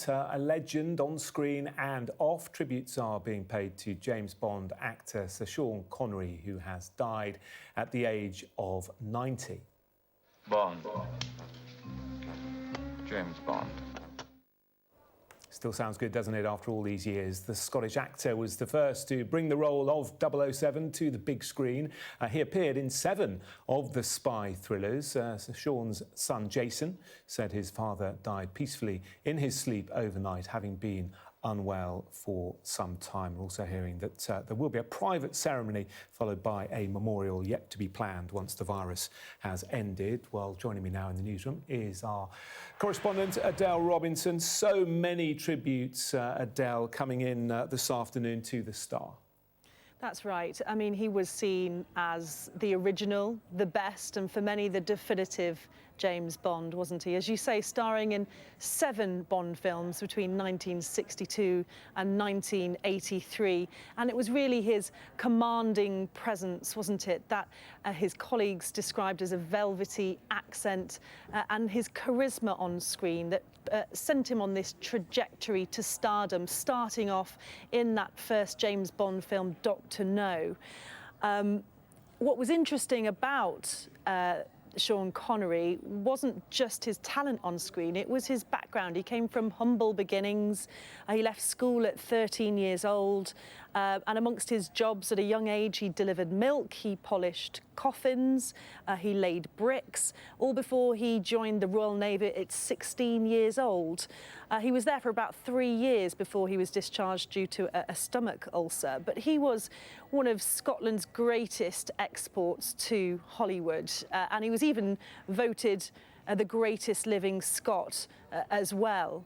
A legend on screen and off. Tributes are being paid to James Bond actor Sir Sean Connery, who has died at the age of 90. Bond. James Bond. Still sounds good, doesn't it, after all these years? The Scottish actor was the first to bring the role of 007 to the big screen. He appeared in 7 of the spy thrillers. Sir Sean's son, Jason, said his father died peacefully in his sleep overnight, having been unwell for some time. We're also hearing that there will be a private ceremony followed by a memorial yet to be planned once the virus has ended. Well, joining me now in the newsroom is our correspondent, Adele Robinson. So many tributes, Adele, coming in this afternoon to the star. That's right. I mean, he was seen as the original, the best, and for many, the definitive James Bond, wasn't he? As you say, starring in 7 Bond films between 1962 and 1983. And it was really his commanding presence, wasn't it, that his colleagues described as a velvety accent and his charisma on screen that sent him on this trajectory to stardom, starting off in that first James Bond film, Dr. No. What was interesting about Sean Connery wasn't just his talent on screen, it was his background. He came from humble beginnings. He left school at 13 years old, and amongst his jobs at a young age, he delivered milk, he polished coffins, he laid bricks, all before he joined the Royal Navy at 16 years old. He was there for about 3 years before he was discharged due to a stomach ulcer, but he was one of Scotland's greatest exports to Hollywood, and he was even voted the greatest living Scot as well.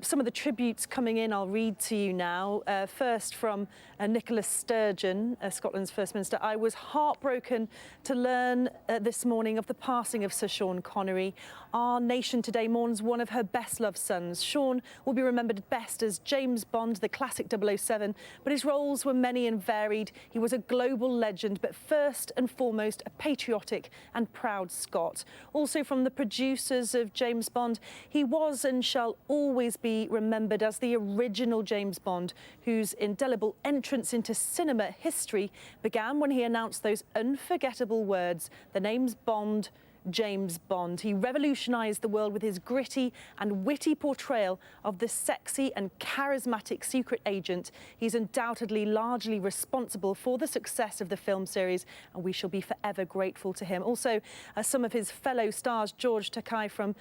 Some of the tributes coming in, I'll read to you now. First from Nicola Sturgeon, Scotland's First Minister. I was heartbroken to learn this morning of the passing of Sir Sean Connery. Our nation today mourns one of her best-loved sons. Sean will be remembered best as James Bond, the classic 007, but his roles were many and varied. He was a global legend, but first and foremost, a patriotic and proud Scot. Also from the producers of James Bond, he was and shall always be remembered as the original James Bond, whose indelible entrance into cinema history began when he announced those unforgettable words, the name's Bond, James Bond. He revolutionised the world with his gritty and witty portrayal of the sexy and charismatic secret agent. He's undoubtedly largely responsible for the success of the film series, and we shall be forever grateful to him. Also, some of his fellow stars, George Takei from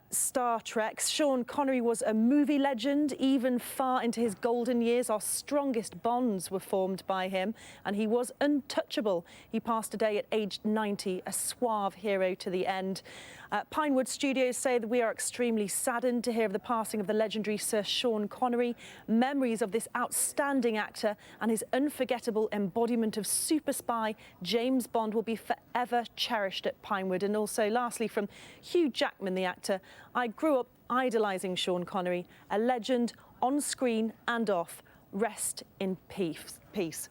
Star Trek. Sean Connery was a movie legend, even far into his golden years. Our strongest bonds were formed by him, and he was untouchable. He passed today at age 90, a suave hero to the end. Pinewood Studios say that we are extremely saddened to hear of the passing of the legendary Sir Sean Connery. Memories of this outstanding actor and his unforgettable embodiment of super spy James Bond will be forever cherished at Pinewood. And also, lastly, from Hugh Jackman, the actor, I grew up idolising Sean Connery, a legend on screen and off. Rest in peace.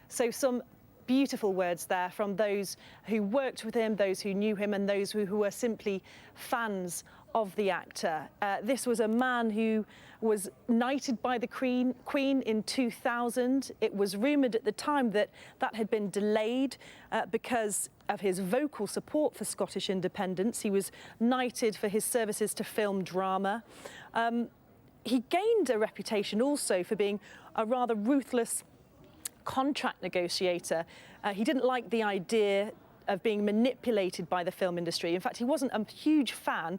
So some beautiful words there from those who worked with him, those who knew him, and those who were simply fans of the actor. This was a man who was knighted by the Queen in 2000. It was rumoured at the time that that had been delayed because of his vocal support for Scottish independence. He was knighted for his services to film drama. He gained a reputation also for being a rather ruthless contract negotiator. He didn't like the idea of being manipulated by the film industry. In fact, he wasn't a huge fan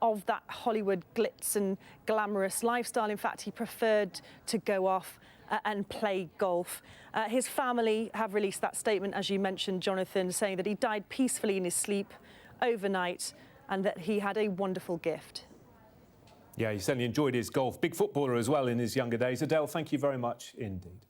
of that Hollywood glitz and glamorous lifestyle. In fact, he preferred to go off and play golf. His family have released that statement, as you mentioned, Jonathan, saying that he died peacefully in his sleep overnight and that he had a wonderful gift. Yeah, he certainly enjoyed his golf. Big footballer as well in his younger days. Adele, thank you very much indeed.